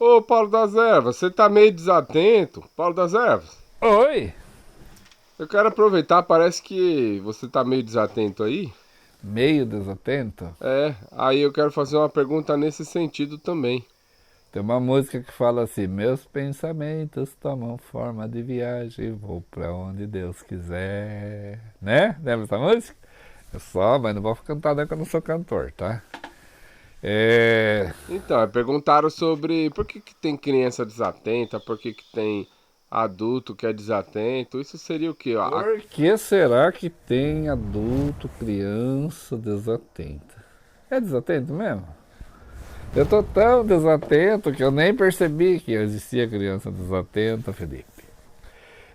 Ô, Paulo das Ervas, você tá meio desatento. Paulo das Ervas, Oi! eu quero aproveitar, parece que você tá meio desatento aí. Meio desatento? Aí eu quero fazer uma pergunta nesse sentido também. Tem uma música que fala assim: Meus pensamentos tomam forma de viagem, vou pra onde Deus quiser. Né? Lembra essa música? Eu só, mas não vou cantar não que eu não sou cantor, tá? É. Então, perguntaram sobre por que que tem criança desatenta, por que que tem adulto que é desatento. Isso seria o quê? Por que será que tem adulto, criança desatenta? É desatento mesmo? Eu tô tão desatento que eu nem percebi que existia criança desatenta, Felipe.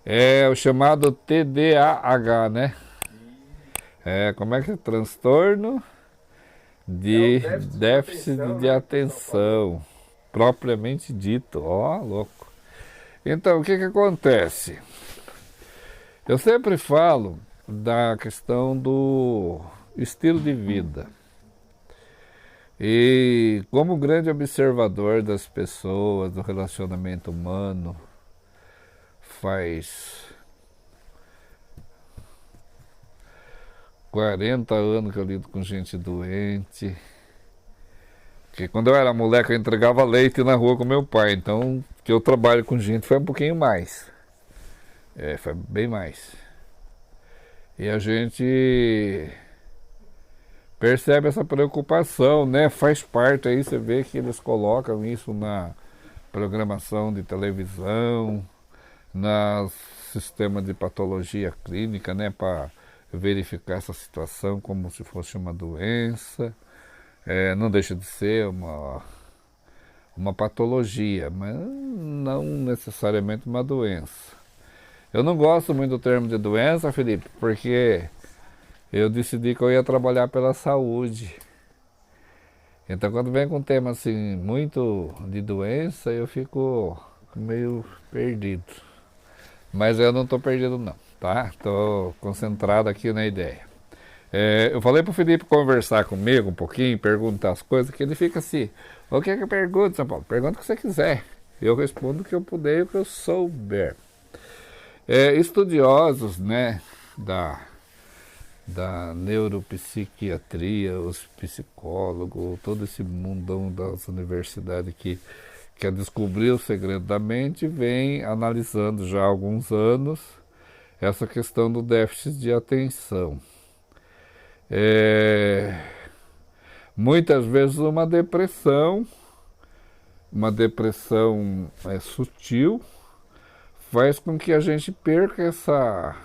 É o chamado TDAH, né? Como é que é? Transtorno É o de déficit de déficit atenção, de né, que o pessoal fala. atenção, propriamente dito. Ó, louco. Então, o que que acontece? Eu sempre falo da questão do estilo de vida. E como grande observador das pessoas, do relacionamento humano, faz 40 anos que eu lido com gente doente. Porque quando eu era moleque eu entregava leite na rua com meu pai. Então, que eu trabalho com gente foi um pouquinho mais. Foi bem mais. E a gente percebe essa preocupação, né? Faz parte aí, você vê que eles colocam isso na programação de televisão, no sistema de patologia clínica, né? Para verificar essa situação como se fosse uma doença. Não deixa de ser uma patologia, mas não necessariamente uma doença. Eu não gosto muito do termo de doença, Felipe, porque eu decidi que eu ia trabalhar pela saúde. Então, quando vem com um tema assim, muito de doença, eu fico meio perdido. Mas eu não estou perdido não, tá? Estou concentrado aqui na ideia. Eu falei pro Felipe conversar comigo um pouquinho, perguntar as coisas, que ele fica assim: o que é que eu pergunto, São Paulo? Pergunta o que você quiser. Eu respondo o que eu puder e o que eu souber. Estudiosos, né, da neuropsiquiatria, os psicólogos, todo esse mundão das universidades que quer descobrir o segredo da mente, vem analisando já há alguns anos essa questão do déficit de atenção. Muitas vezes uma depressão sutil, faz com que a gente perca essa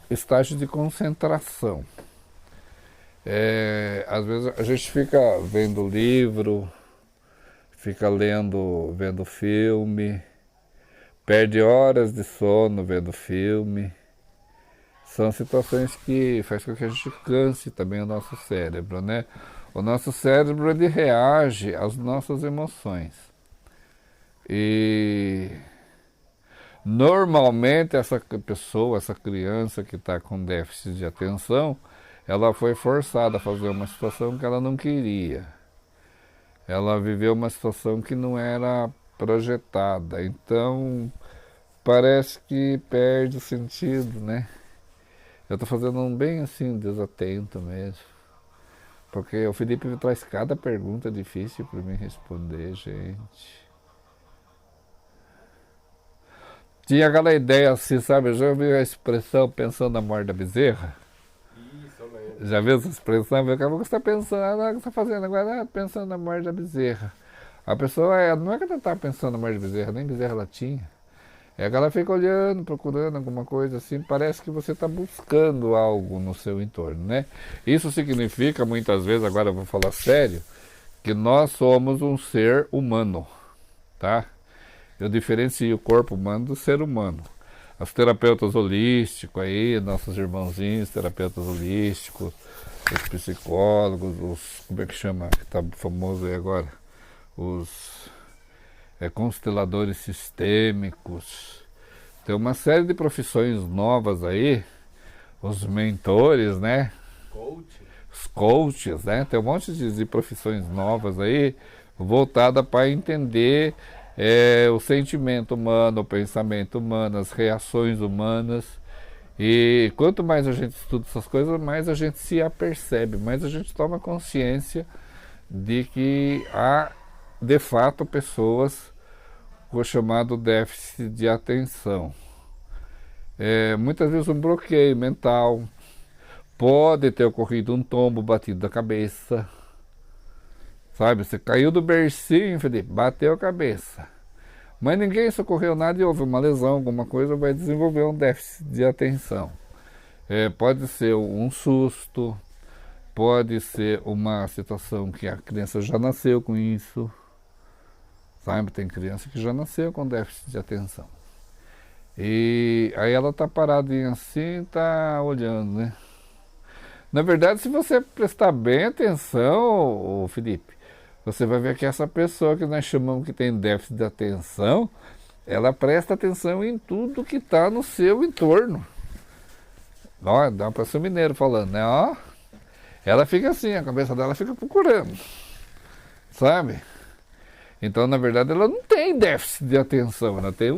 estágio de concentração. Às vezes a gente fica vendo livro, fica lendo, vendo filme, perde horas de sono vendo filme. São situações que faz com que a gente canse também o nosso cérebro, né? O nosso cérebro ele reage às nossas emoções. E normalmente essa pessoa, essa criança que está com déficit de atenção, ela foi forçada a fazer uma situação que ela não queria. Ela viveu uma situação que não era projetada. Então parece que perde o sentido, né? Eu estou fazendo um bem assim, desatento mesmo. Porque o Felipe me traz cada pergunta difícil para mim responder, gente. Tinha aquela ideia assim, sabe? Já ouviu a expressão pensando na morte da bezerra? Isso, eu lembro. Já viu essa expressão? Acabou que você está pensando, o que você está fazendo agora? Pensando na morte da bezerra. A pessoa, não é que ela está pensando na morte da bezerra, nem bezerra ela tinha. É que ela fica olhando, procurando alguma coisa assim, parece que você está buscando algo no seu entorno, né? Isso significa, muitas vezes, agora eu vou falar sério, que nós somos um ser humano, tá? Eu diferencio o corpo humano do ser humano. Os terapeutas holísticos aí, nossos irmãozinhos, terapeutas holísticos, os psicólogos, os, como é que chama, que tá famoso aí agora? Os consteladores sistêmicos. Tem uma série de profissões novas aí, os mentores, né? Coach. Os coaches, né? Tem um monte de profissões novas aí, voltada para entender o sentimento humano, o pensamento humano, as reações humanas. E quanto mais a gente estuda essas coisas, mais a gente se apercebe, mais a gente toma consciência de que há, de fato, pessoas com o chamado déficit de atenção. Muitas vezes um bloqueio mental, pode ter ocorrido um tombo batido da cabeça, sabe? Você caiu do bercinho, Felipe, bateu a cabeça. Mas ninguém socorreu nada e houve uma lesão, alguma coisa, vai desenvolver um déficit de atenção. Pode ser um susto, pode ser uma situação que a criança já nasceu com isso, sabe? Tem criança que já nasceu com déficit de atenção. E aí ela está paradinha assim, está olhando, né? Na verdade, se você prestar bem atenção, Felipe, você vai ver que essa pessoa que nós chamamos que tem déficit de atenção, ela presta atenção em tudo que está no seu entorno. Ó, dá para ser mineiro falando, né? Ó, ela fica assim, a cabeça dela fica procurando, sabe? Então, na verdade, ela não tem déficit de atenção, ela tem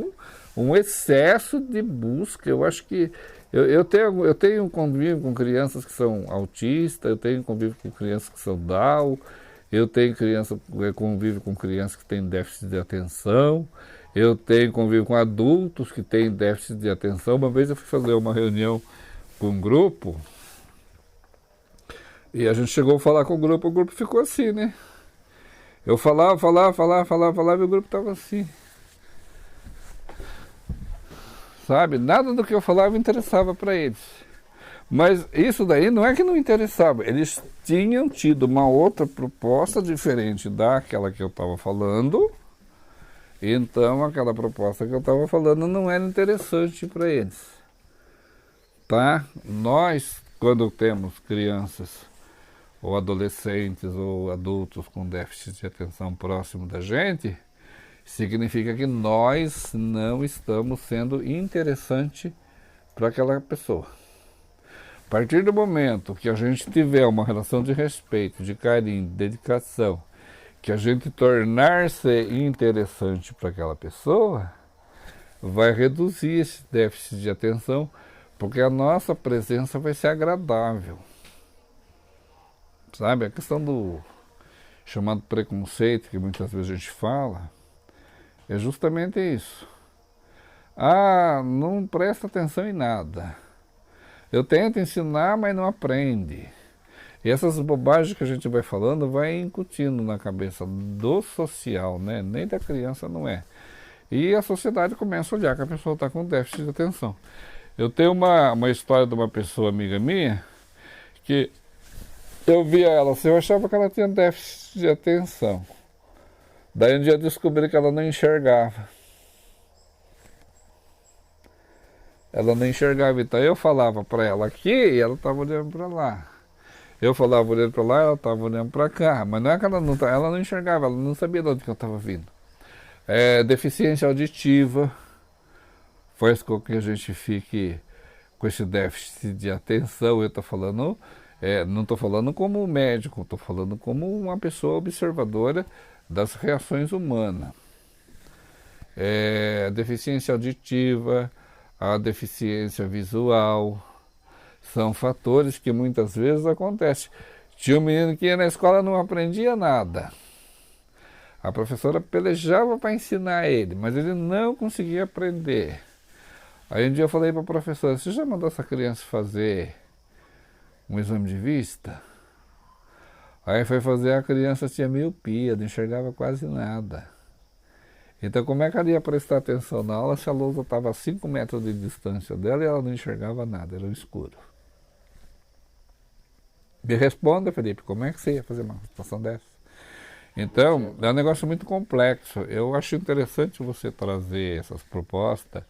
um excesso de busca. Eu acho que eu tenho convívio com crianças que são autistas, eu tenho convívio com crianças que são Down, eu tenho convívio com crianças que têm déficit de atenção, eu tenho convívio com adultos que têm déficit de atenção. Uma vez eu fui fazer uma reunião com um grupo e a gente chegou a falar com o grupo ficou assim, né? Eu falava e o grupo estava assim. Sabe? Nada do que eu falava interessava para eles. Mas isso daí não é que não interessava. Eles tinham tido uma outra proposta diferente daquela que eu estava falando. Então aquela proposta que eu estava falando não era interessante para eles. Tá? Nós, quando temos crianças ou adolescentes ou adultos com déficit de atenção próximo da gente, significa que nós não estamos sendo interessante para aquela pessoa. A partir do momento que a gente tiver uma relação de respeito, de carinho, de dedicação, que a gente tornar-se interessante para aquela pessoa, vai reduzir esse déficit de atenção, porque a nossa presença vai ser agradável. Sabe, a questão do chamado preconceito, que muitas vezes a gente fala, é justamente isso. Ah, não presta atenção em nada. Eu tento ensinar, mas não aprende. E essas bobagens que a gente vai falando vai incutindo na cabeça do social, né? Nem da criança não é. E a sociedade começa a olhar que a pessoa está com déficit de atenção. Eu tenho uma história de uma pessoa amiga minha que eu via ela assim, eu achava que ela tinha déficit de atenção. Daí um dia eu descobri que ela não enxergava. Ela não enxergava, então eu falava para ela aqui e ela estava olhando para lá. Eu falava olhando para lá, ela estava olhando para cá. Mas não é que ela não enxergava, ela não sabia de onde que eu estava vindo. Deficiência auditiva faz com que a gente fique com esse déficit de atenção. Eu estou falando, não estou falando como médico, estou falando como uma pessoa observadora das reações humanas. A deficiência auditiva, a deficiência visual, são fatores que muitas vezes acontecem. Tinha um menino que ia na escola e não aprendia nada. A professora pelejava para ensinar ele, mas ele não conseguia aprender. Aí um dia eu falei para a professora, você já mandou essa criança fazer um exame de vista? Aí foi fazer, a criança tinha miopia, não enxergava quase nada. Então como é que ela ia prestar atenção na aula se a lousa estava a 5 metros de distância dela e ela não enxergava nada, era escuro? Me responda, Felipe, como é que você ia fazer uma situação dessa? Então, é um negócio muito complexo. Eu acho interessante você trazer essas propostas.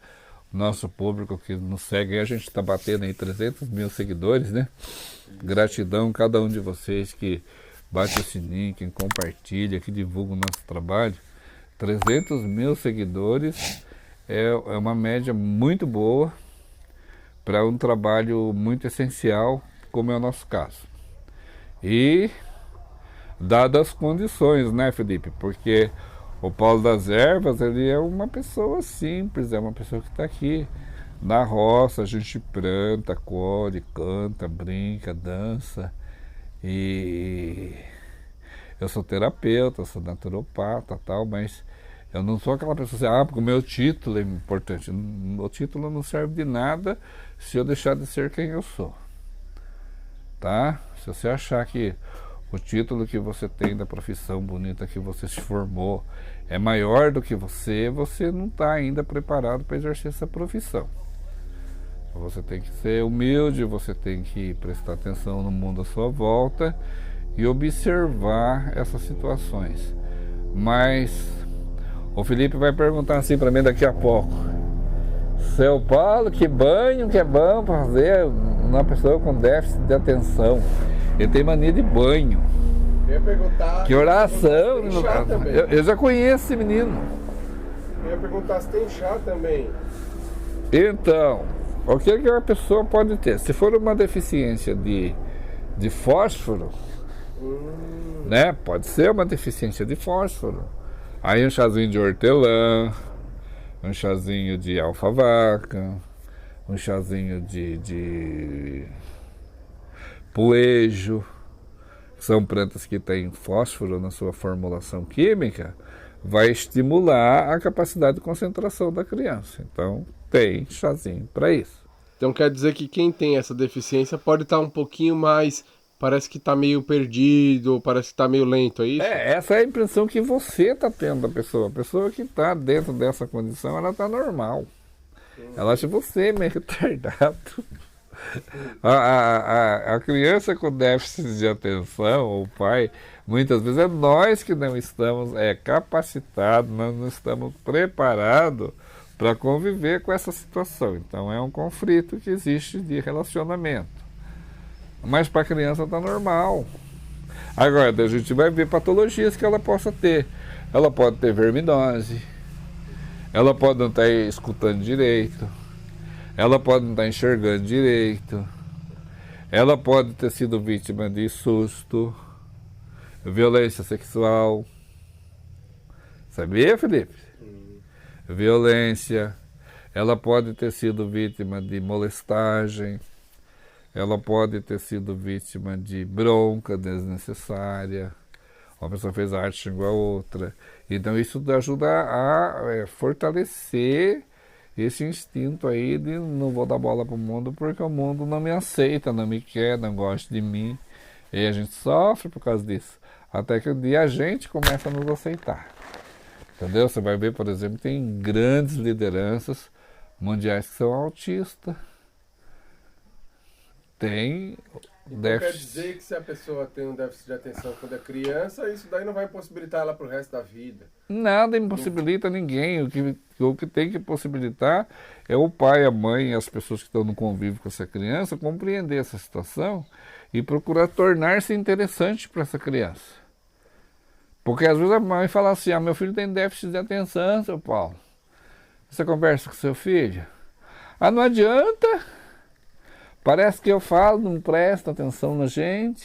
Nosso público que nos segue, a gente está batendo aí 300 mil seguidores, né? Gratidão a cada um de vocês que bate o sininho, que compartilha, que divulga o nosso trabalho. 300 mil seguidores é uma média muito boa para um trabalho muito essencial, como é o nosso caso. E dadas as condições, né, Felipe? Porque o Paulo das Ervas, ele é uma pessoa simples, é uma pessoa que está aqui na roça, a gente planta, colhe, canta, brinca, dança. E eu sou terapeuta, sou naturopata, tal, mas eu não sou aquela pessoa assim, porque o meu título é importante. O título não serve de nada se eu deixar de ser quem eu sou. Tá? Se você achar que o título que você tem da profissão bonita que você se formou é maior do que você não está ainda preparado para exercer essa profissão. Você tem que ser humilde, você tem que prestar atenção no mundo à sua volta e observar essas situações. Mas o Felipe vai perguntar assim para mim daqui a pouco: Seu Paulo, que banho que é bom para fazer uma pessoa com déficit de atenção? Ele tem mania de banho. Eu ia perguntar. Que oração! Tem chá também. Eu já conheço esse menino. Eu ia perguntar se tem chá também. Então, o que a pessoa pode ter? Se for uma deficiência de fósforo, né? Pode ser uma deficiência de fósforo. Aí um chazinho de hortelã, um chazinho de alfavaca, um chazinho de poejo, são plantas que têm fósforo na sua formulação química, vai estimular a capacidade de concentração da criança. Então, tem chazinho para isso. Então quer dizer que quem tem essa deficiência pode estar um pouquinho mais, parece que está meio perdido, parece que está meio lento, é isso? Essa é a impressão que você está tendo da pessoa. A pessoa que está dentro dessa condição, ela está normal. Ela acha você meio retardado. A criança com déficit de atenção, o pai, muitas vezes é nós que não estamos capacitados, nós não estamos preparados para conviver com essa situação. Então é um conflito que existe de relacionamento. Mas para a criança está normal. Agora, a gente vai ver patologias que ela possa ter. Ela pode ter verminose, ela pode não estar escutando direito, ela pode não estar enxergando direito, ela pode ter sido vítima de susto, violência sexual. Sabia, Felipe? Violência. Ela pode ter sido vítima de molestagem, ela pode ter sido vítima de bronca desnecessária, uma pessoa fez arte xingou a outra. Então isso ajuda a fortalecer esse instinto aí de não vou dar bola pro mundo porque o mundo não me aceita, não me quer, não gosta de mim. E a gente sofre por causa disso. Até que um dia a gente começa a nos aceitar. Entendeu? Você vai ver, por exemplo, tem grandes lideranças mundiais que são autistas. Tem déficit. Quer dizer que se a pessoa tem um déficit de atenção quando é criança, isso daí não vai possibilitar ela para o resto da vida? Nada impossibilita ninguém. O que tem que possibilitar é o pai, a mãe, as pessoas que estão no convívio com essa criança compreender essa situação e procurar tornar-se interessante para essa criança. Porque às vezes a mãe fala assim: meu filho tem déficit de atenção, seu Paulo. Você conversa com seu filho? Não adianta. Parece que eu falo, não presta atenção na gente.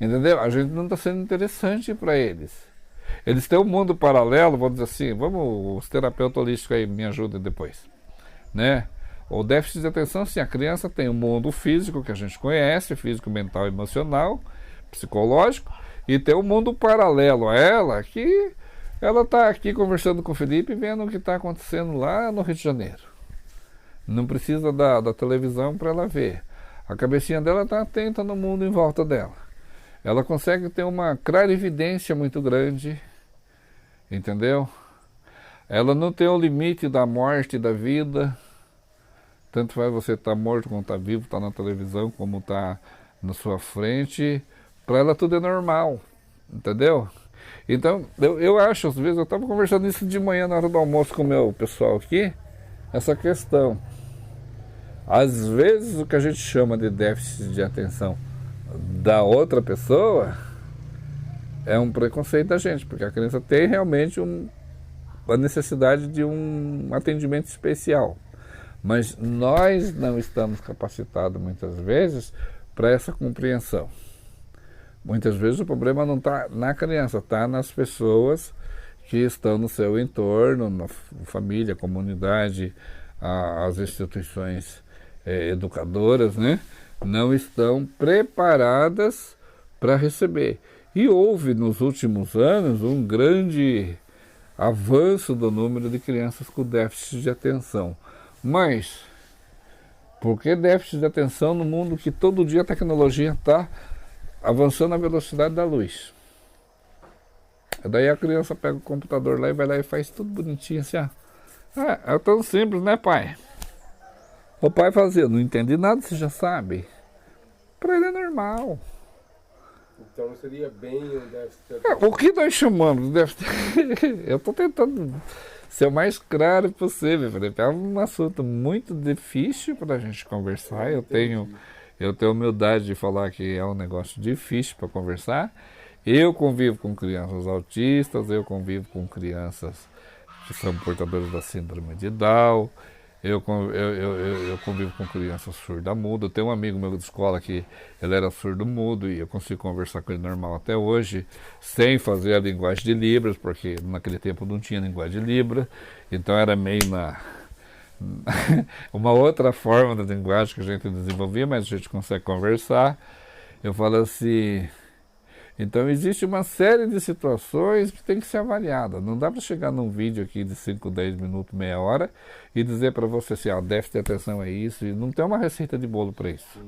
Entendeu? A gente não está sendo interessante para eles. Eles têm um mundo paralelo, vamos dizer assim, os terapeutas holísticos aí me ajudem depois. Né? O déficit de atenção, sim, a criança tem um mundo físico que a gente conhece, físico, mental, emocional, psicológico, e tem um mundo paralelo a ela, que ela está aqui conversando com o Felipe, vendo o que está acontecendo lá no Rio de Janeiro. Não precisa da televisão para ela ver. A cabecinha dela está atenta no mundo em volta dela. Ela consegue ter uma clarividência muito grande, entendeu? Ela não tem o limite da morte e da vida. Tanto faz você estar morto como estar vivo, estar na televisão, como estar na sua frente. Para ela tudo é normal, entendeu? Então, eu acho, às vezes, eu estava conversando isso de manhã na hora do almoço com o meu pessoal aqui, essa questão. Às vezes o que a gente chama de déficit de atenção da outra pessoa é um preconceito da gente, porque a criança tem realmente a necessidade de um atendimento especial. Mas nós não estamos capacitados muitas vezes para essa compreensão. Muitas vezes o problema não está na criança, está nas pessoas que estão no seu entorno, na família, comunidade, as instituições educadoras, né? Não estão preparadas para receber. E houve nos últimos anos um grande avanço do número de crianças com déficit de atenção. Mas, por que déficit de atenção no mundo que todo dia a tecnologia está avançando à velocidade da luz? Daí a criança pega o computador lá e vai lá e faz tudo bonitinho assim, é tão simples, né, pai? O pai fazia, não entendi nada, você já sabe. Para ele é normal. Então não seria bem o déficit de atenção. O que nós chamamos de déficit? Eu estou tentando ser o mais claro possível, Felipe. É um assunto muito difícil para a gente conversar. Eu tenho humildade de falar que é um negócio difícil para conversar. Eu convivo com crianças autistas, eu convivo com crianças que são portadoras da síndrome de Down, eu convivo com crianças surda-muda. Eu tenho um amigo meu de escola que ele era surdo-mudo e eu consigo conversar com ele normal até hoje, sem fazer a linguagem de Libras, porque naquele tempo não tinha linguagem de Libras, então era meio uma outra forma da linguagem que a gente desenvolvia, mas a gente consegue conversar. Eu falo assim... Então existe uma série de situações que tem que ser avaliada. Não dá para chegar num vídeo aqui de 5, 10 minutos, meia hora e dizer para você assim, déficit de atenção é isso. E não tem uma receita de bolo para isso.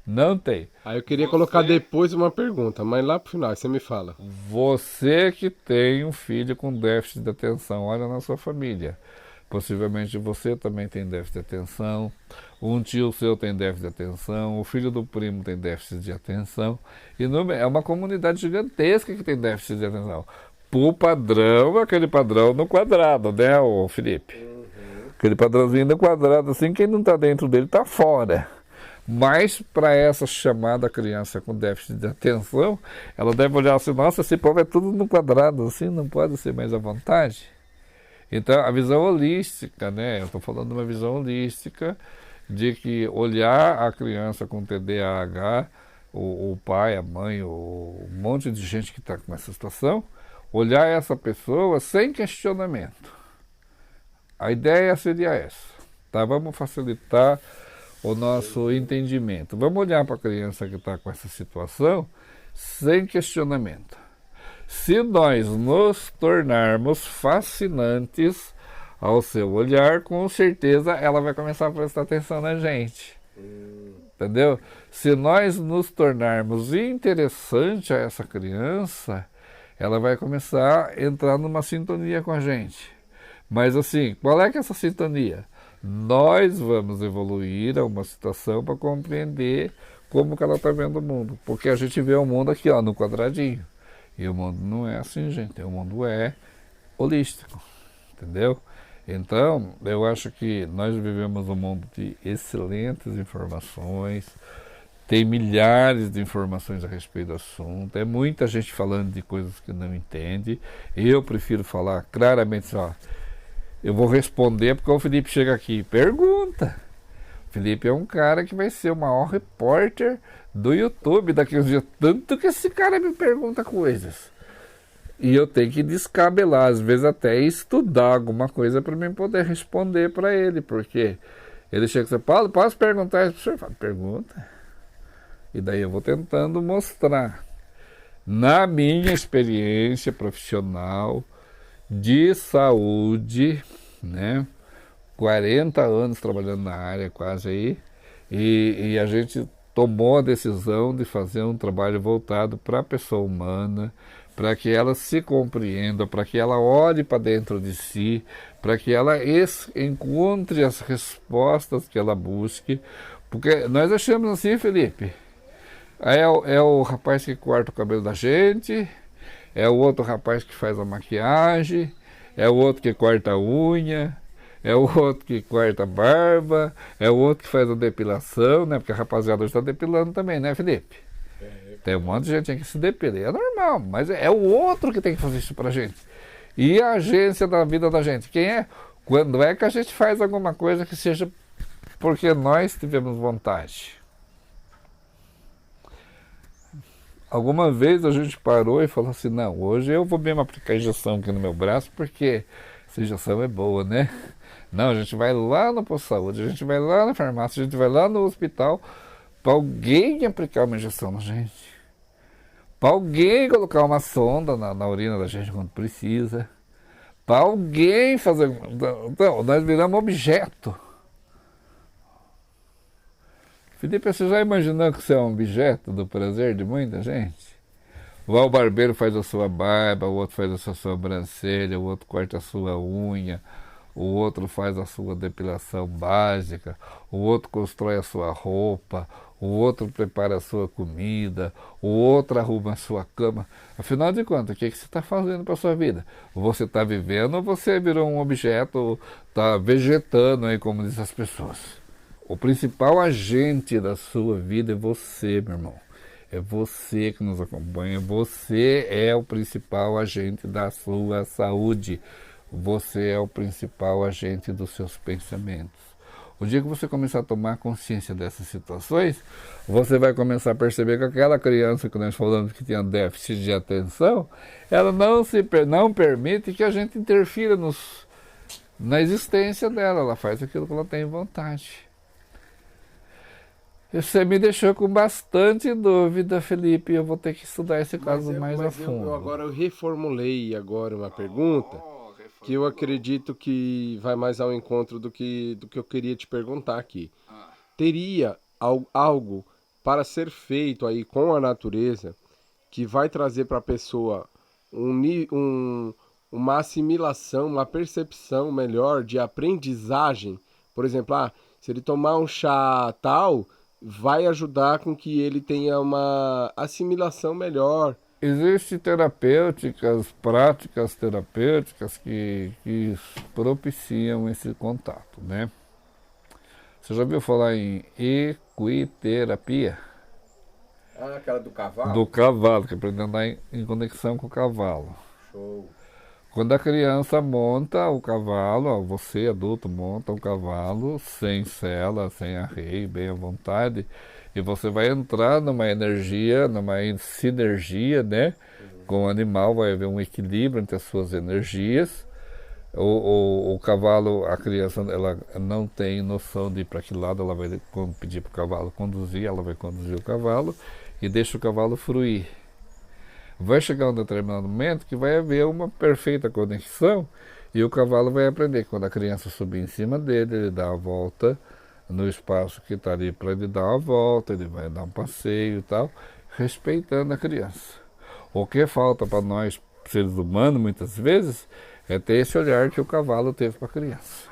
Não tem. Aí eu queria colocar depois uma pergunta, mas lá pro final você me fala. Você que tem um filho com déficit de atenção, olha na sua família. Possivelmente você também tem déficit de atenção, um tio seu tem déficit de atenção, o filho do primo tem déficit de atenção. E é uma comunidade gigantesca que tem déficit de atenção. Por padrão, aquele padrão no quadrado, né, ô Felipe? Aquele padrãozinho no quadrado, assim, quem não está dentro dele está fora. Mas para essa chamada criança com déficit de atenção, ela deve olhar assim, nossa, esse povo é tudo no quadrado, assim, não pode ser mais à vontade. Então, a visão holística, né? Eu estou falando de uma visão holística de que olhar a criança com TDAH, o pai, a mãe, um monte de gente que está com essa situação, olhar essa pessoa sem questionamento. A ideia seria essa, tá? Vamos facilitar o nosso entendimento. Vamos olhar para a criança que está com essa situação sem questionamento. Se nós nos tornarmos fascinantes ao seu olhar, com certeza ela vai começar a prestar atenção na gente. Entendeu? Se nós nos tornarmos interessantes a essa criança, ela vai começar a entrar numa sintonia com a gente. Mas assim, qual é que é essa sintonia? Nós vamos evoluir a uma situação para compreender como que ela está vendo o mundo. Porque a gente vê o mundo aqui, no quadradinho. E o mundo não é assim, gente. O mundo é holístico, entendeu? Então, eu acho que nós vivemos um mundo de excelentes informações, tem milhares de informações a respeito do assunto, é muita gente falando de coisas que não entende. Eu prefiro falar claramente, eu vou responder porque o Felipe chega aqui e pergunta. O Felipe é um cara que vai ser o maior repórter do YouTube daqui a uns dias, tanto que esse cara me pergunta coisas. E eu tenho que descabelar, às vezes até estudar alguma coisa para mim poder responder para ele, porque ele chega e diz, Paulo, posso perguntar isso? O senhor fala, pergunta. E daí eu vou tentando mostrar, na minha experiência profissional de saúde, né? 40 anos trabalhando na área quase aí, e a gente tomou a decisão de fazer um trabalho voltado para a pessoa humana, para que ela se compreenda, para que ela olhe para dentro de si, para que ela encontre as respostas que ela busque, porque nós achamos assim, Felipe, é o rapaz que corta o cabelo da gente, é o outro rapaz que faz a maquiagem, é o outro que corta a unha, é o outro que corta a barba, é o outro que faz a depilação, né? Porque a rapaziada está depilando também, né, Felipe? Tem um monte de gente que se depila, é normal, mas é o outro que tem que fazer isso pra gente. E a agência da vida da gente, quem é? Quando é que a gente faz alguma coisa que seja porque nós tivemos vontade? Alguma vez a gente parou e falou assim, não, hoje eu vou mesmo aplicar injeção aqui no meu braço, porque essa injeção é boa, né? Não, a gente vai lá no posto de saúde, a gente vai lá na farmácia, a gente vai lá no hospital para alguém aplicar uma injeção na gente. Para alguém colocar uma sonda na urina da gente quando precisa. Para alguém fazer... Então, nós viramos objeto. Felipe, você já imaginou que você é um objeto do prazer de muita gente? O barbeiro faz a sua barba, o outro faz a sua sobrancelha, o outro corta a sua unha, o outro faz a sua depilação básica, o outro constrói a sua roupa, o outro prepara a sua comida, o outro arruma a sua cama. Afinal de contas, o que você está fazendo para a sua vida? Você está vivendo ou você virou um objeto, está vegetando aí, como dizem as pessoas? O principal agente da sua vida é você, meu irmão. É você que nos acompanha. Você é o principal agente da sua saúde. Você é o principal agente dos seus pensamentos. O dia que você começar a tomar consciência dessas situações, você vai começar a perceber que aquela criança que nós falamos que tinha déficit de atenção, ela não permite que a gente interfira na existência dela. Ela faz aquilo que ela tem vontade. Você me deixou com bastante dúvida, Felipe. Eu vou ter que estudar esse caso mais a fundo. Eu reformulei agora uma pergunta que eu acredito que vai mais ao encontro do que eu queria te perguntar aqui. Teria algo para ser feito aí com a natureza que vai trazer para a pessoa uma assimilação, uma percepção melhor de aprendizagem? Por exemplo, se ele tomar um chá tal, vai ajudar com que ele tenha uma assimilação melhor. Existem terapêuticas, práticas terapêuticas que propiciam esse contato, né? Você já ouviu falar em equiterapia? Aquela do cavalo? Do cavalo, que aprende a andar em conexão com o cavalo. Show. Quando a criança monta o cavalo, você adulto monta o cavalo sem sela, sem arreio, bem à vontade, e você vai entrar numa energia, numa sinergia, né? Com o animal, vai haver um equilíbrio entre as suas energias. O cavalo, a criança, ela não tem noção de para que lado ela vai pedir para o cavalo conduzir, ela vai conduzir o cavalo e deixa o cavalo fruir. Vai chegar um determinado momento que vai haver uma perfeita conexão e o cavalo vai aprender. Quando a criança subir em cima dele, ele dá a volta no espaço que está ali para ele dar a volta, ele vai dar um passeio e tal, respeitando a criança. O que falta para nós, seres humanos, muitas vezes, é ter esse olhar que o cavalo teve para a criança.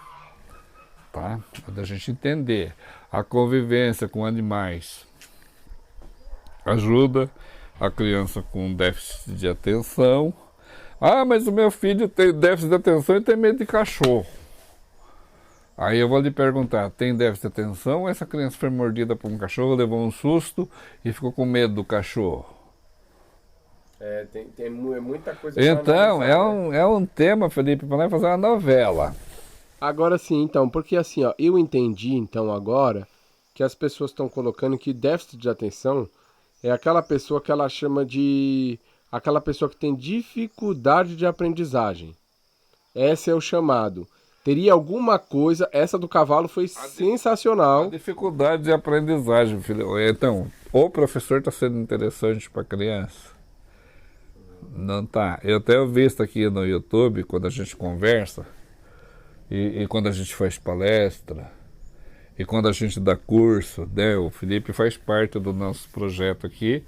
Tá? É da gente entender a convivência com animais ajuda a criança com déficit de atenção. Mas o meu filho tem déficit de atenção e tem medo de cachorro. Aí eu vou lhe perguntar, tem déficit de atenção ou essa criança foi mordida por um cachorro, levou um susto e ficou com medo do cachorro? Tem muita coisa. Então, é um tema, Felipe, para nós fazer uma novela. Agora sim, então, porque assim, eu entendi então agora que as pessoas estão colocando que déficit de atenção é aquela pessoa que ela chama de... aquela pessoa que tem dificuldade de aprendizagem. Esse é o chamado. Teria alguma coisa... Essa do cavalo foi sensacional. A dificuldade de aprendizagem, filho. Então, o professor está sendo interessante para a criança? Não tá. Eu até visto aqui no YouTube, quando a gente conversa, e quando a gente faz palestra, e quando a gente dá curso, né? O Felipe faz parte do nosso projeto aqui,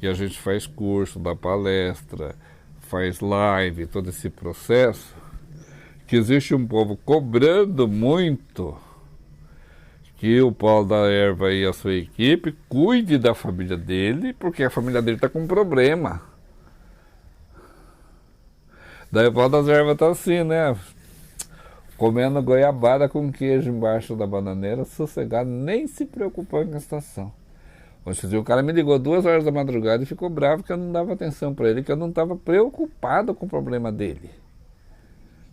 e a gente faz curso, dá palestra, faz live, todo esse processo, que existe um povo cobrando muito que o Paulo da Erva e a sua equipe cuide da família dele, porque a família dele está com problema. Daí o Paulo das Ervas está assim, né? Comendo goiabada com queijo embaixo da bananeira, sossegado, nem se preocupando com a situação. O cara me ligou 2 horas da madrugada e ficou bravo que eu não dava atenção para ele, que eu não estava preocupado com o problema dele.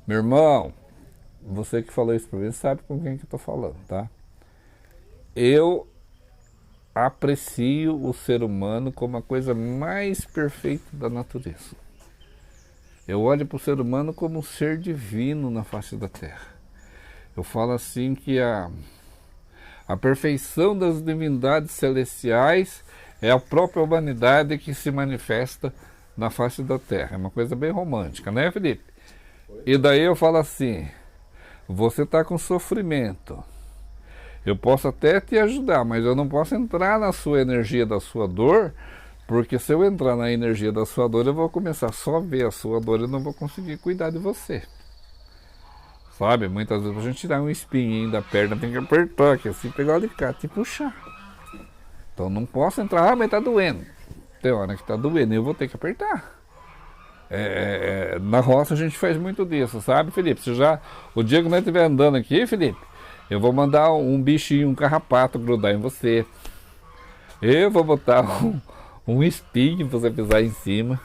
Meu irmão, você que falou isso para mim sabe com quem que eu estou falando, tá? Eu aprecio o ser humano como a coisa mais perfeita da natureza. Eu olho para o ser humano como um ser divino na face da terra. Eu falo assim que a perfeição das divindades celestiais é a própria humanidade que se manifesta na face da terra. É uma coisa bem romântica, né, Felipe? E daí eu falo assim, você está com sofrimento. Eu posso até te ajudar, mas eu não posso entrar na sua energia da sua dor, porque se eu entrar na energia da sua dor, eu vou começar só a ver a sua dor e não vou conseguir cuidar de você. Sabe, muitas vezes a gente dá um espinho da perna, tem que apertar aqui, assim, pegar o alicate e puxar. Então não posso entrar, mas tá doendo. Tem hora que tá doendo e eu vou ter que apertar. Na roça a gente faz muito disso, sabe, Felipe? O dia que nós estiver andando aqui, Felipe, eu vou mandar um bichinho, um carrapato grudar em você. Eu vou botar um espinho pra você pisar em cima.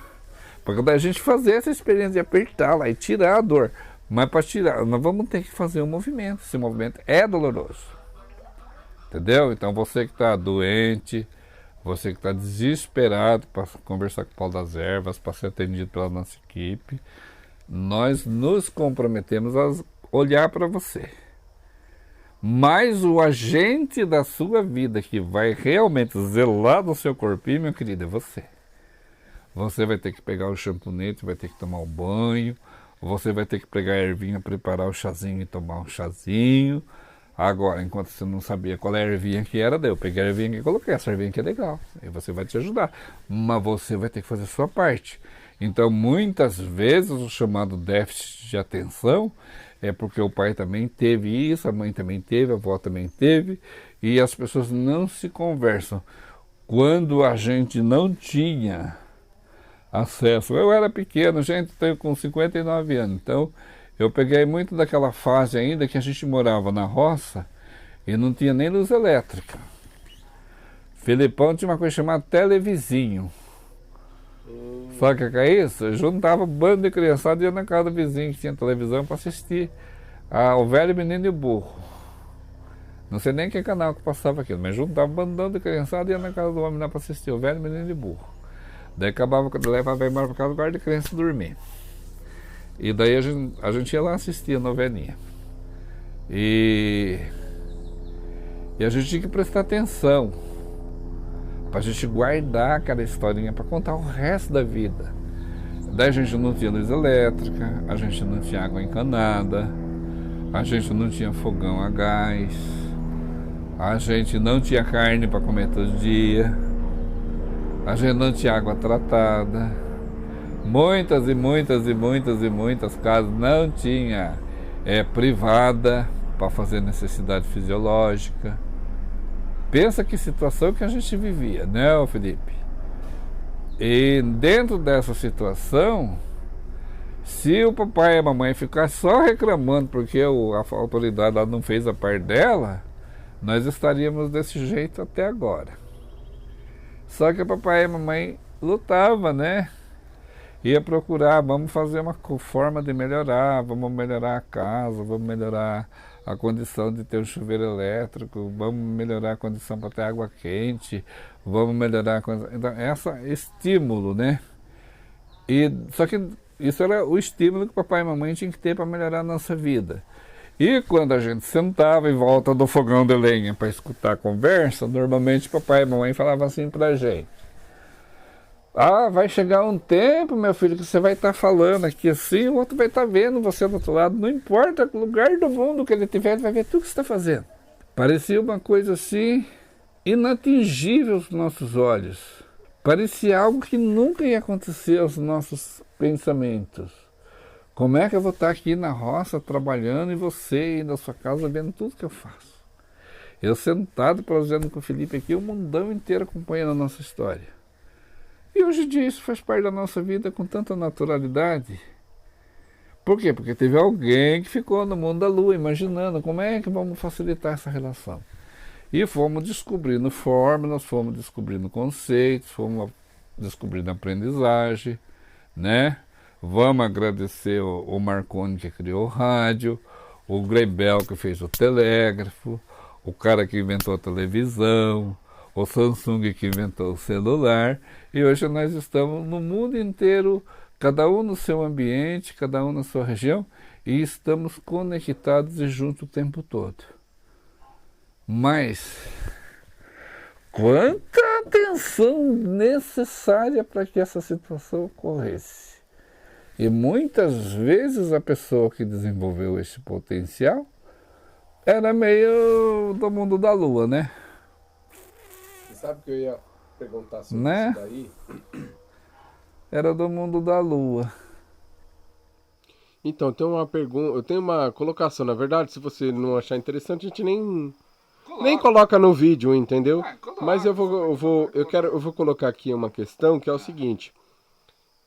Porque daí a gente fazer essa experiência de apertar lá e tirar a dor. Mas para tirar, nós vamos ter que fazer um movimento. Esse movimento é doloroso. Entendeu? Então você que está doente, você que está desesperado para conversar com o Paulo das Ervas, para ser atendido pela nossa equipe, nós nos comprometemos a olhar para você. Mas o agente da sua vida que vai realmente zelar do seu corpinho, meu querido, é você. Você vai ter que pegar o champonete, vai ter que tomar um banho, você vai ter que pegar a ervinha, preparar o chazinho e tomar um chazinho. Agora, enquanto você não sabia qual é a ervinha que era, eu peguei a ervinha e coloquei, essa ervinha que é legal, e você vai te ajudar. Mas você vai ter que fazer a sua parte. Então, muitas vezes, o chamado déficit de atenção é porque o pai também teve isso, a mãe também teve, a avó também teve, e as pessoas não se conversam. Quando a gente não tinha acesso, eu era pequeno, gente, tenho com 59 anos, então eu peguei muito daquela fase ainda que a gente morava na roça e não tinha nem luz elétrica. Felipão tinha uma coisa chamada televizinho. Sabe o que é isso? Eu juntava bando de criançada e ia na casa do vizinho que tinha televisão para assistir O Velho Menino e o Burro. Não sei nem que canal que passava aquilo, mas juntava um bandão de criançada e ia na casa do homem lá para assistir O Velho Menino e o Burro. Daí acabava, levava embora para casa do guarda de criança dormir. E daí a gente ia lá assistir a novelinha. E a gente tinha que prestar atenção para a gente guardar aquela historinha para contar o resto da vida. Daí a gente não tinha luz elétrica, a gente não tinha água encanada, a gente não tinha fogão a gás, a gente não tinha carne para comer todo dia, a gente não tinha água tratada. Muitas casas não tinha privada para fazer necessidade fisiológica. Pensa que situação que a gente vivia, né, Felipe? E dentro dessa situação, se o papai e a mamãe ficassem só reclamando porque a autoridade lá não fez a parte dela, nós estaríamos desse jeito até agora. Só que o papai e a mamãe lutavam, né? Ia procurar, vamos fazer uma forma de melhorar, vamos melhorar a casa, vamos melhorar a condição de ter um chuveiro elétrico, vamos melhorar a condição para ter água quente, vamos melhorar a condição. Então, esse estímulo, né? Só que isso era o estímulo que papai e mamãe tinham que ter para melhorar a nossa vida. E quando a gente sentava em volta do fogão de lenha para escutar a conversa, normalmente papai e mamãe falavam assim pra gente: vai chegar um tempo, meu filho, que você vai estar falando aqui assim, o outro vai estar vendo você do outro lado. Não importa o lugar do mundo que ele estiver, ele vai ver tudo que você está fazendo. Parecia uma coisa assim, inatingível aos nossos olhos. Parecia algo que nunca ia acontecer aos nossos pensamentos. Como é que eu vou estar aqui na roça trabalhando e você aí na sua casa vendo tudo que eu faço? Eu sentado prosseando com o Felipe aqui, o mundão inteiro acompanhando a nossa história. E hoje em dia isso faz parte da nossa vida com tanta naturalidade. Por quê? Porque teve alguém que ficou no mundo da lua imaginando como é que vamos facilitar essa relação. E fomos descobrindo fórmulas, fomos descobrindo conceitos, fomos descobrindo aprendizagem, né? Vamos agradecer o Marconi que criou o rádio, o Greibel que fez o telégrafo, o cara que inventou a televisão, o Samsung que inventou o celular, e hoje nós estamos no mundo inteiro, cada um no seu ambiente, cada um na sua região, e estamos conectados e juntos o tempo todo. Mas quanta atenção necessária para que essa situação ocorresse. E muitas vezes a pessoa que desenvolveu esse potencial era meio do mundo da lua, né? Você sabe que eu ia perguntar sobre Né? isso daí? Era do mundo da lua. Então, tem uma pergunta, eu tenho uma colocação. Na verdade, se você não achar interessante, a gente nem coloca no vídeo, entendeu? Mas eu vou colocar aqui uma questão que é o seguinte.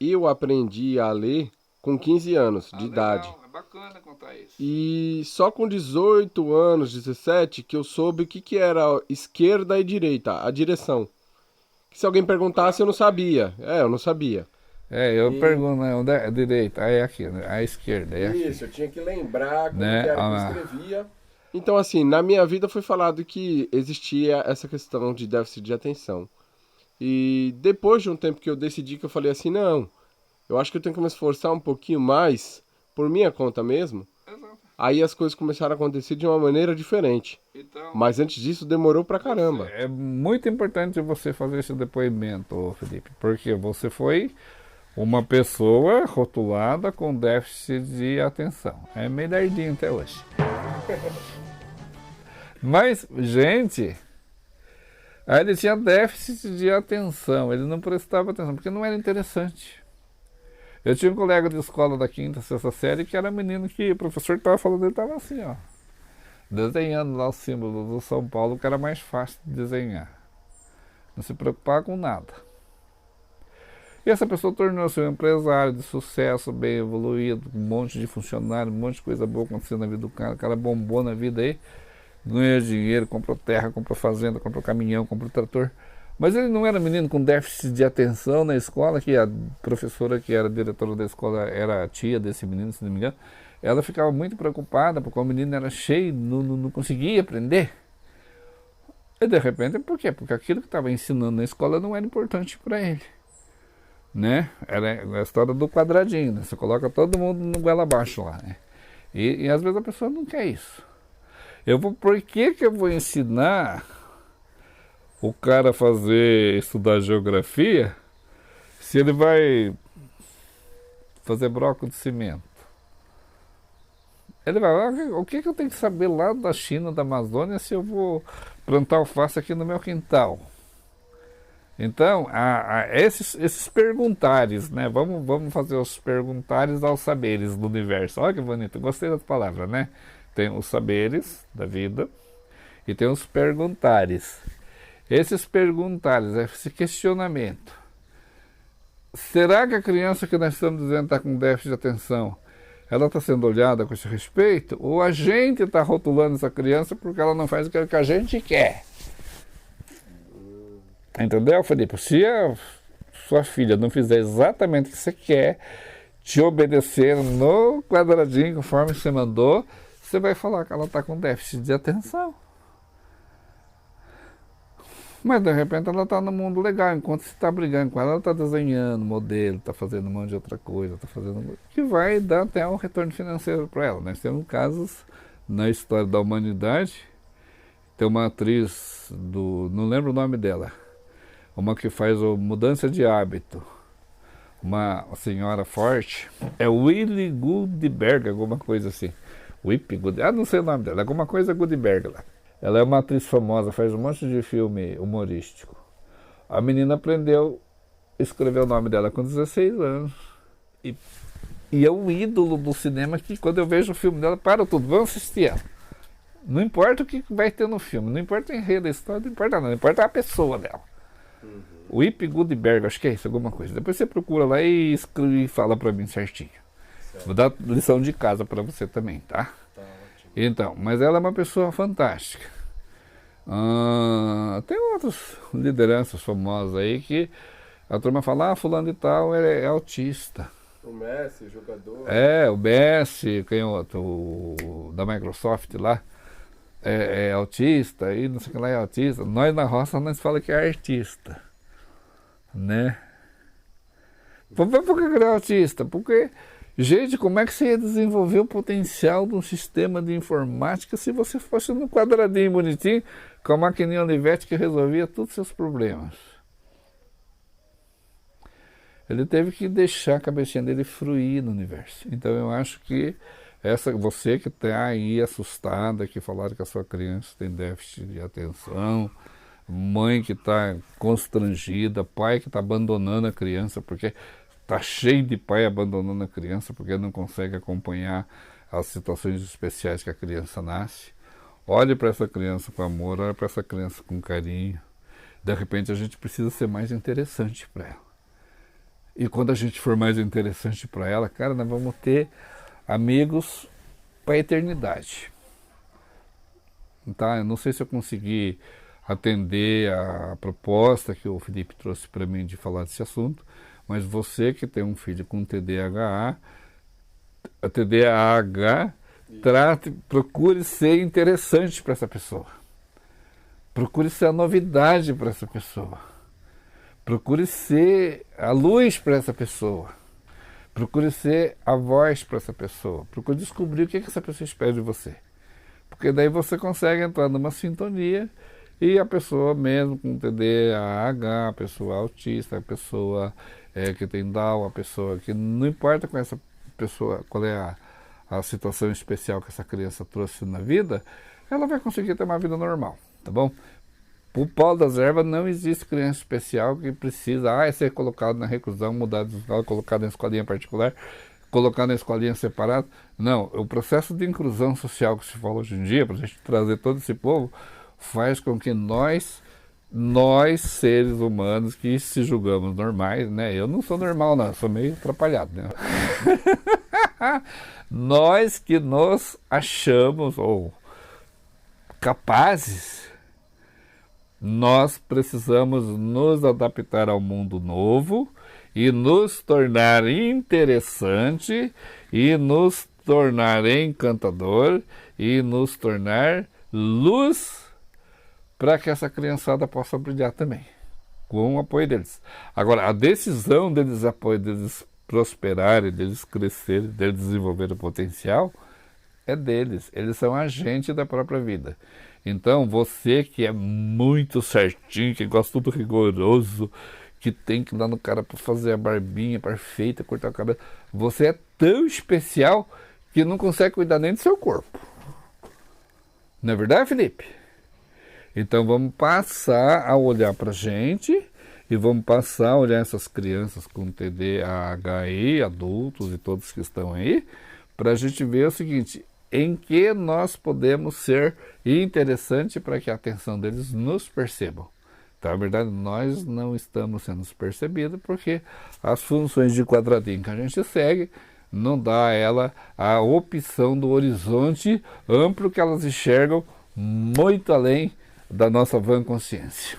Eu aprendi a ler com 15 anos de idade. É bacana contar isso. E só com 18 anos, 17, que eu soube o que era esquerda e direita, a direção. Que se alguém perguntasse, eu não sabia. Eu não sabia. Eu pergunto, né, onde é a direita? É aqui, né? A esquerda, é aqui. Isso, eu tinha que lembrar como Né? que era que eu escrevia. Então, assim, na minha vida foi falado que existia essa questão de déficit de atenção. E depois de um tempo que eu decidi que eu falei assim, não, eu acho que eu tenho que me esforçar um pouquinho mais, por minha conta mesmo. Exato. Aí as coisas começaram a acontecer de uma maneira diferente. Então, Mas antes disso demorou pra caramba. é muito importante você fazer esse depoimento, Felipe, porque você foi uma pessoa rotulada com déficit de atenção. É meio dardinho até hoje. Mas, gente, aí ele tinha déficit de atenção, ele não prestava atenção, porque não era interessante. Eu tinha um colega de escola da quinta, sexta série, que era menino que o professor estava falando, ele estava assim, ó, desenhando lá o símbolo do São Paulo, que era mais fácil de desenhar. Não se preocupar com nada. E essa pessoa tornou-se um empresário de sucesso, bem evoluído, um monte de funcionário, um monte de coisa boa acontecendo na vida do cara. O cara bombou na vida aí, ganhou dinheiro, comprou terra, comprou fazenda, comprou caminhão, comprou trator. Mas ele não era menino com déficit de atenção na escola, que a professora que era diretora da escola era a tia desse menino, se não me engano. Ela ficava muito preocupada porque o menino era cheio, não conseguia aprender. E de repente, por quê? Porque aquilo que estava ensinando na escola não era importante para ele. Né? Era a história do quadradinho, né? Você coloca todo mundo no goela abaixo lá, né? E às vezes a pessoa não quer isso. Por que eu vou ensinar o cara a estudar geografia se ele vai fazer bloco de cimento? Ele vai, o que eu tenho que saber lá da China, da Amazônia, se eu vou plantar alface aqui no meu quintal? Então, esses perguntares, né? Vamos fazer os perguntares aos saberes do universo. Olha que bonito, gostei da palavra, né? Tem os saberes da vida e tem os perguntares. Esses perguntares, esse questionamento. Será que a criança que nós estamos dizendo está com déficit de atenção, ela está sendo olhada com esse respeito? Ou a gente está rotulando essa criança porque ela não faz o que a gente quer? Entendeu, Felipe? Se a sua filha não fizer exatamente o que você quer, te obedecer no quadradinho conforme você mandou, você vai falar que ela está com déficit de atenção. Mas de repente ela está no mundo legal, enquanto você está brigando com ela está desenhando modelo, está fazendo um monte de outra coisa, que vai dar até um retorno financeiro para ela. Nós temos casos na história da humanidade, tem uma atriz não lembro o nome dela, uma que faz mudança de hábito, uma senhora forte, é Willy Goldberg, alguma coisa assim. Não sei o nome dela, alguma coisa Goldberg lá. Ela é uma atriz famosa, faz um monte de filme humorístico. A menina aprendeu a escrever o nome dela com 16 anos. E é um ídolo do cinema que quando eu vejo o filme dela, para tudo, vamos assistir ela. Não importa o que vai ter no filme, não importa o enredo, a história, não importa nada, não importa a pessoa dela. O Whoopi Goldberg, acho que é isso, alguma coisa. Depois você procura lá e escreve e fala pra mim certinho. Certo. Vou dar lição de casa pra você também, tá? Tá ótimo. Então, mas ela é uma pessoa fantástica. Tem outras lideranças famosas aí que a turma fala, fulano de tal é autista. O Messi, jogador. O Messi, quem outro? O da Microsoft lá. é autista, e não sei o que lá é autista. Nós na roça nós falamos que é artista, né? Por que ele é autista? Porque, gente, como é que você ia desenvolver o potencial de um sistema de informática se você fosse num quadradinho bonitinho com a maquininha Olivetti que resolvia todos os seus problemas? Ele teve que deixar a cabecinha dele fruir no universo. Então eu acho que você que está aí assustada, que falaram que a sua criança tem déficit de atenção, mãe que está constrangida, pai que está abandonando a criança, porque está cheio de pai abandonando a criança porque não consegue acompanhar as situações especiais que a criança nasce. Olhe para essa criança com amor, olhe para essa criança com carinho. De repente a gente precisa ser mais interessante para ela. E quando a gente for mais interessante para ela, cara, nós vamos ter amigos para a eternidade. Tá? Eu não sei se eu consegui atender a proposta que o Felipe trouxe para mim de falar desse assunto, mas você que tem um filho com TDAH, procure ser interessante para essa pessoa. Procure ser a novidade para essa pessoa. Procure ser a luz para essa pessoa. Procure ser a voz para essa pessoa. Procure descobrir o que essa pessoa espera de você. Porque daí você consegue entrar numa sintonia e a pessoa mesmo com TDAH, a pessoa autista, a pessoa que tem Down, a pessoa que não importa com essa pessoa, qual é a situação especial que essa criança trouxe na vida, ela vai conseguir ter uma vida normal, tá bom? O Paulo das Ervas não existe criança especial que precisa ser colocado na reclusão, mudado de escola, colocado na escolinha particular, colocado na escolinha separada. Não, o processo de inclusão social que se fala hoje em dia, para a gente trazer todo esse povo, faz com que nós seres humanos que se julgamos normais, né? Eu não sou normal não, eu sou meio atrapalhado, né? Nós que nos achamos ou capazes, nós precisamos nos adaptar ao mundo novo e nos tornar interessante e nos tornar encantador e nos tornar luz para que essa criançada possa brilhar também, com o apoio deles. Agora, a decisão deles prosperarem, deles crescerem, deles desenvolver o potencial, é deles. Eles são agentes da própria vida. Então, você que é muito certinho, que gosta tudo rigoroso, que tem que ir lá no cara para fazer a barbinha perfeita, cortar o cabelo, você é tão especial que não consegue cuidar nem do seu corpo. Não é verdade, Felipe? Então, vamos passar a olhar para a gente e vamos passar a olhar essas crianças com TDAH, adultos e todos que estão aí, para a gente ver o seguinte: em que nós podemos ser interessante para que a atenção deles nos percebam. Então, na verdade, nós não estamos sendo percebidos porque as funções de quadradinho que a gente segue não dá a ela a opção do horizonte amplo que elas enxergam muito além da nossa vã consciência.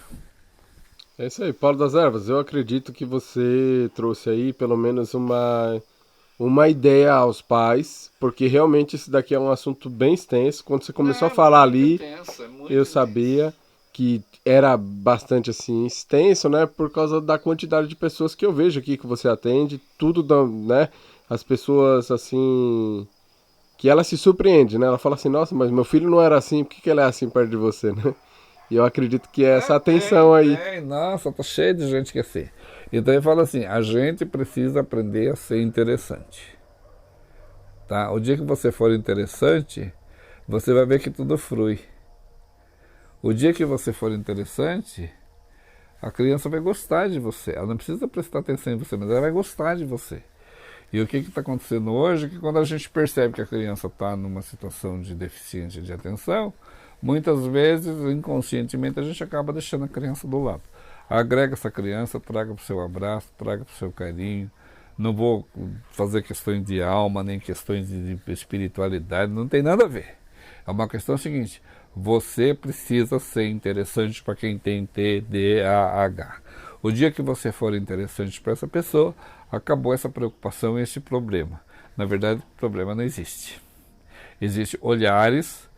É isso aí, Paulo das Ervas. Eu acredito que você trouxe aí pelo menos uma ideia aos pais, porque realmente esse daqui é um assunto bem extenso. Quando você começou a falar ali, eu sabia que era bastante assim extenso, né? Por causa da quantidade de pessoas que eu vejo aqui que você atende, tudo, né? As pessoas assim, que ela se surpreende, né? Ela fala assim: nossa, mas meu filho não era assim, por que ele é assim perto de você, né? E eu acredito que é essa atenção aí. Nossa, tá cheio de gente que é assim. Então ele fala assim: a gente precisa aprender a ser interessante. Tá? O dia que você for interessante, você vai ver que tudo flui. O dia que você for interessante, a criança vai gostar de você. Ela não precisa prestar atenção em você, mas ela vai gostar de você. E o que está acontecendo hoje é que quando a gente percebe que a criança está numa situação de deficiência de atenção, muitas vezes, inconscientemente, a gente acaba deixando a criança do lado. Agrega essa criança, traga para o seu abraço, traga para o seu carinho. Não vou fazer questões de alma, nem questões de espiritualidade, não tem nada a ver. É uma questão seguinte: você precisa ser interessante para quem tem TDAH. O dia que você for interessante para essa pessoa, acabou essa preocupação e esse problema. Na verdade, o problema não existe. Existem olhares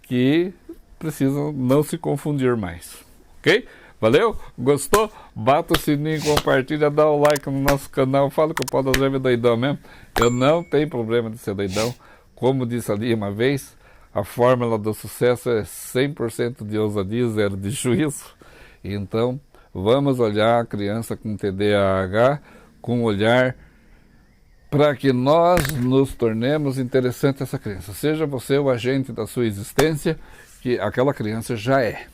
que precisam não se confundir mais. Ok? Valeu? Gostou? Bata o sininho, compartilha, dá o like no nosso canal. Fala que o Pau da Zé é doidão mesmo. Eu não tenho problema de ser doidão. Como disse ali uma vez, a fórmula do sucesso é 100% de ousadia, 0 de juízo. Então, vamos olhar a criança com TDAH com um olhar para que nós nos tornemos interessantes a essa criança. Seja você o agente da sua existência, que aquela criança já é.